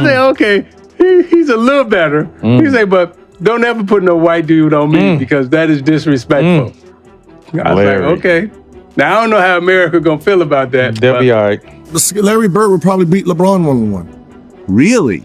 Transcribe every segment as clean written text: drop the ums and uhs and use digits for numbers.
say, okay, he's a little better. He say, but don't ever put no white dude on me because that is disrespectful. I was like, okay. Now, I don't know how America gonna feel about that. They'll be all right. Larry Bird would probably beat LeBron one-on-one. Really?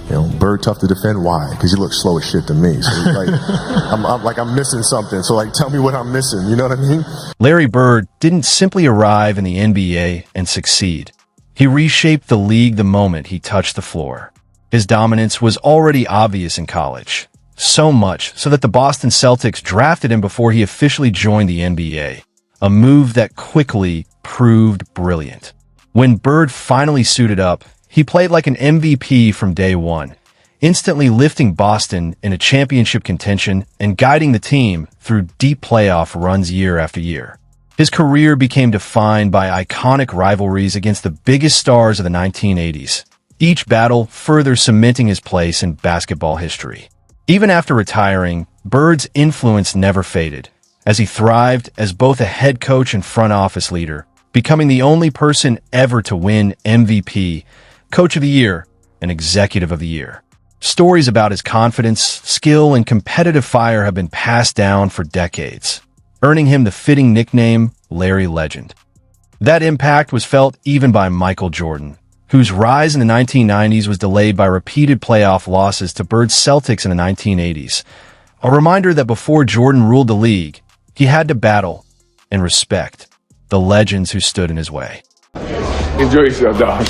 You know, Bird tough to defend. Why? Because he looks slow as shit to me. So it's like, I'm missing something. So like, tell me what I'm missing. You know what I mean? Larry Bird didn't simply arrive in the NBA and succeed. He reshaped the league the moment he touched the floor. His dominance was already obvious in college. So much so that the Boston Celtics drafted him before he officially joined the NBA. A move that quickly proved brilliant. When Bird finally suited up, he played like an MVP from day one, instantly lifting Boston in a championship contention and guiding the team through deep playoff runs year after year. His career became defined by iconic rivalries against the biggest stars of the 1980s, each battle further cementing his place in basketball history. Even after retiring, Bird's influence never faded, as he thrived as both a head coach and front office leader, becoming the only person ever to win MVP, Coach of the Year, and Executive of the Year. Stories about his confidence, skill, and competitive fire have been passed down for decades, earning him the fitting nickname Larry Legend. That impact was felt even by Michael Jordan, whose rise in the 1990s was delayed by repeated playoff losses to Bird's Celtics in the 1980s. A reminder that before Jordan ruled the league, he had to battle and respect the legends who stood in his way. Enjoy yourself, dog.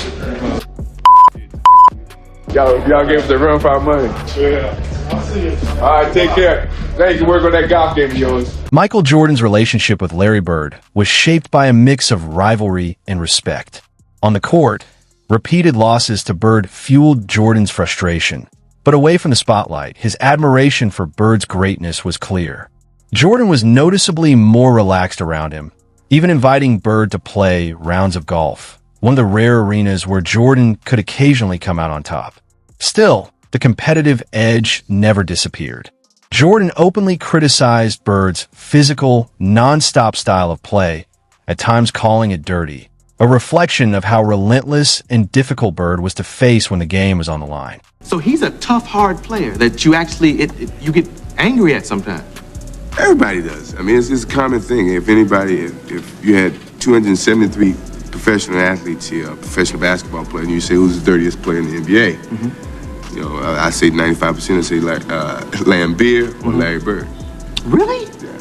Y'all gave us a run for our money. Yeah. All right, take care. Thank you. Work on that golf game of yours. Michael Jordan's relationship with Larry Bird was shaped by a mix of rivalry and respect. On the court, repeated losses to Bird fueled Jordan's frustration. But away from the spotlight, his admiration for Bird's greatness was clear. Jordan was noticeably more relaxed around him, even inviting Bird to play rounds of golf, one of the rare arenas where Jordan could occasionally come out on top. Still, the competitive edge never disappeared. Jordan openly criticized Bird's physical, non-stop style of play, at times calling it dirty, a reflection of how relentless and difficult Bird was to face when the game was on the line. So he's a tough, hard player that you actually, you get angry at sometimes. Everybody does. I mean, it's a common thing. If if you had 273 professional athletes here, a professional basketball player, and you say who's the dirtiest player in the NBA, you know, I say 95% I say Lambeer or Larry Bird. Really? Yeah.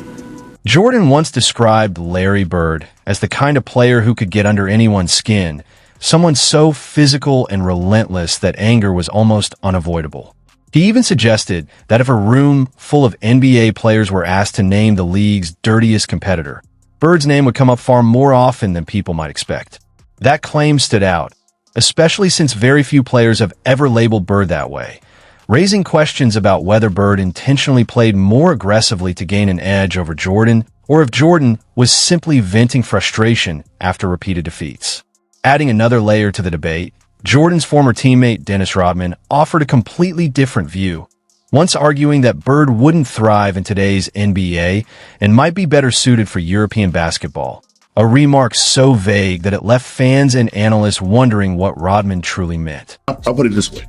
Jordan once described Larry Bird as the kind of player who could get under anyone's skin, someone so physical and relentless that anger was almost unavoidable. He even suggested that if a room full of NBA players were asked to name the league's dirtiest competitor, Bird's name would come up far more often than people might expect. That claim stood out, especially since very few players have ever labeled Bird that way, raising questions about whether Bird intentionally played more aggressively to gain an edge over Jordan, or if Jordan was simply venting frustration after repeated defeats. Adding another layer to the debate, Jordan's former teammate Dennis Rodman offered a completely different view, once arguing that Bird wouldn't thrive in today's NBA and might be better suited for European basketball, a remark so vague that it left fans and analysts wondering what Rodman truly meant. I'll put it this way.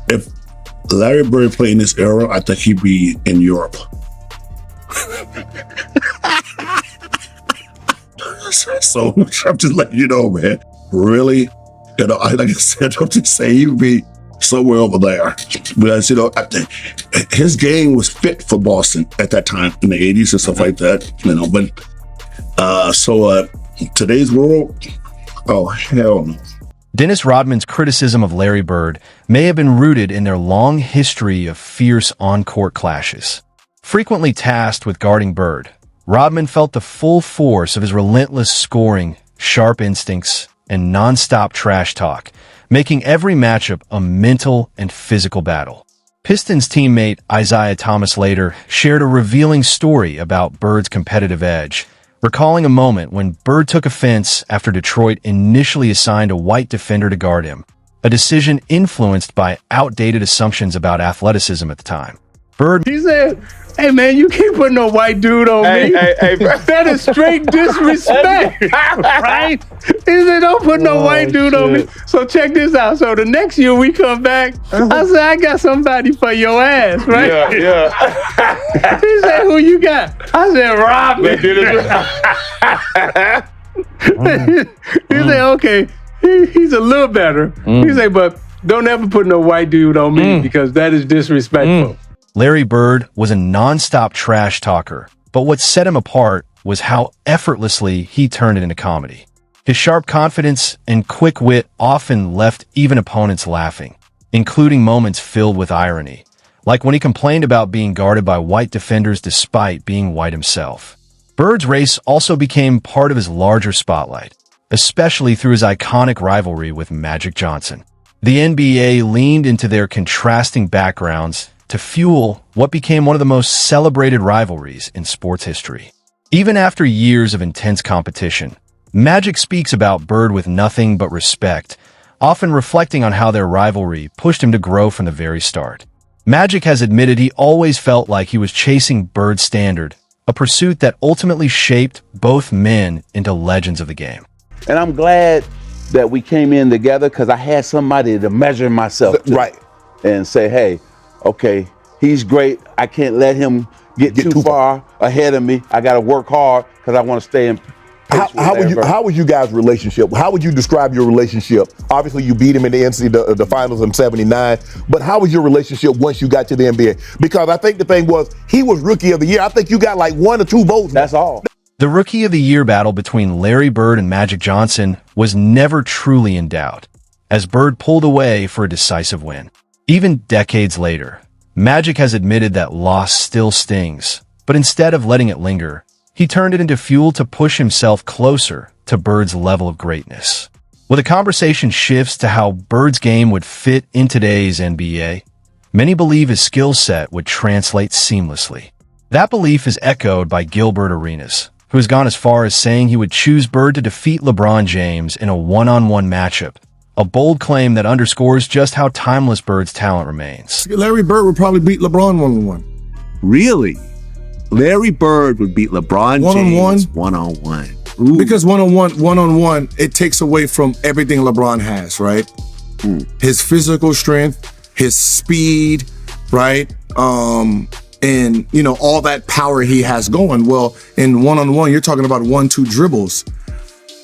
If Larry Bird played in this era, I think he'd be in Europe. So I'm just letting you know, man. Really? You know, like I said, I'm just saying he'd be somewhere over there. Because, you know, I think his game was fit for Boston at that time in the 80s and stuff like that. You know, but today's world, oh, hell no. Dennis Rodman's criticism of Larry Bird may have been rooted in their long history of fierce on-court clashes. Frequently tasked with guarding Bird, Rodman felt the full force of his relentless scoring, sharp instincts, and non-stop trash talk, making every matchup a mental and physical battle. Pistons teammate Isaiah Thomas later shared a revealing story about Bird's competitive edge, recalling a moment when Bird took offense after Detroit initially assigned a white defender to guard him, a decision influenced by outdated assumptions about athleticism at the time. Bird, he said, Hey man, you keep putting no white dude on me. Hey, bro. That is straight disrespect, right? He said, don't put no white dude on me. So check this out. So the next year we come back, I said, I got somebody for your ass, right? Yeah. He said, who you got? I said, Robin. He said, okay, he's a little better. He said, but don't ever put no white dude on me because that is disrespectful. Larry Bird was a nonstop trash talker, but what set him apart was how effortlessly he turned it into comedy. His sharp confidence and quick wit often left even opponents laughing, including moments filled with irony, like when he complained about being guarded by white defenders despite being white himself. Bird's race also became part of his larger spotlight, especially through his iconic rivalry with Magic Johnson. The NBA leaned into their contrasting backgrounds to fuel what became one of the most celebrated rivalries in sports history. Even after years of intense competition, Magic speaks about Bird with nothing but respect, often reflecting on how their rivalry pushed him to grow from the very start. Magic has admitted he always felt like he was chasing Bird's standard, a pursuit that ultimately shaped both men into legends of the game. And I'm glad that we came in together because I had somebody to measure myself to. Right. And say, hey, okay, he's great. I can't let him get too far ahead of me. I got to work hard because I want to stay in. How was you guys' relationship? How would you describe your relationship? Obviously, you beat him in the finals in '79. But how was your relationship once you got to the NBA? Because I think the thing was, he was Rookie of the Year. I think you got like 1 or 2 votes. That's all. The Rookie of the Year battle between Larry Bird and Magic Johnson was never truly in doubt, as Bird pulled away for a decisive win. Even decades later, Magic has admitted that loss still stings, but instead of letting it linger, he turned it into fuel to push himself closer to Bird's level of greatness. When the conversation shifts to how Bird's game would fit in today's NBA, many believe his skill set would translate seamlessly. That belief is echoed by Gilbert Arenas, who has gone as far as saying he would choose Bird to defeat LeBron James in a one-on-one matchup, a bold claim that underscores just how timeless Bird's talent remains. Larry Bird would probably beat LeBron one-on-one. Really? Larry Bird would beat LeBron James one-on-one. Ooh. Because one-on-one, it takes away from everything LeBron has, right? His physical strength, his speed, right? And, you know, all that power he has going. Well, in one-on-one, you're talking about 1-2 dribbles.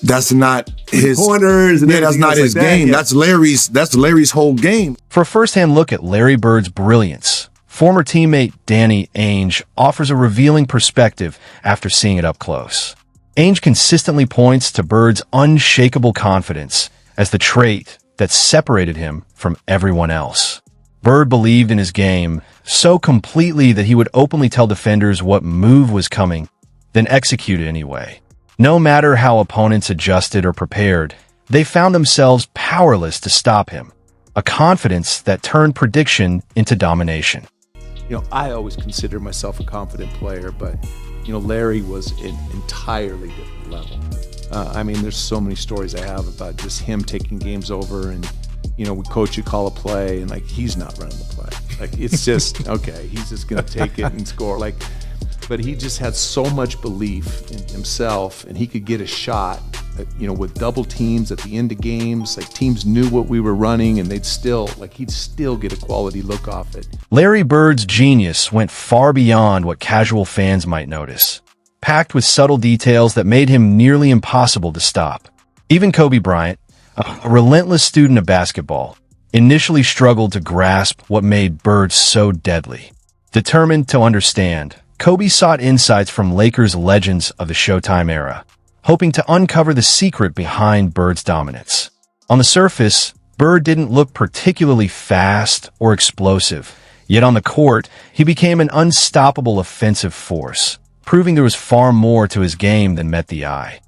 That's not his corners. And that's not his game. Yeah. That's Larry's whole game. For a first-hand look at Larry Bird's brilliance, former teammate Danny Ainge offers a revealing perspective after seeing it up close. Ainge consistently points to Bird's unshakable confidence as the trait that separated him from everyone else. Bird believed in his game so completely that he would openly tell defenders what move was coming, then execute it anyway. No matter how opponents adjusted or prepared, they found themselves powerless to stop him, a confidence that turned prediction into domination. You know, I always consider myself a confident player, but, you know, Larry was an entirely different level. I mean, there's so many stories I have about just him taking games over and, you know, we coach, you call a play, and, like, he's not running the play. Like, it's just, okay, he's just going to take it and score. Like, but he just had so much belief in himself, and he could get a shot, you know, with double teams at the end of games. Like, teams knew what we were running, and he'd still get a quality look off it. Larry Bird's genius went far beyond what casual fans might notice, packed with subtle details that made him nearly impossible to stop. Even Kobe Bryant, a relentless student of basketball, initially struggled to grasp what made Bird so deadly. Determined to understand, Kobe sought insights from Lakers legends of the Showtime era, hoping to uncover the secret behind Bird's dominance. On the surface, Bird didn't look particularly fast or explosive, yet on the court, he became an unstoppable offensive force, proving there was far more to his game than met the eye.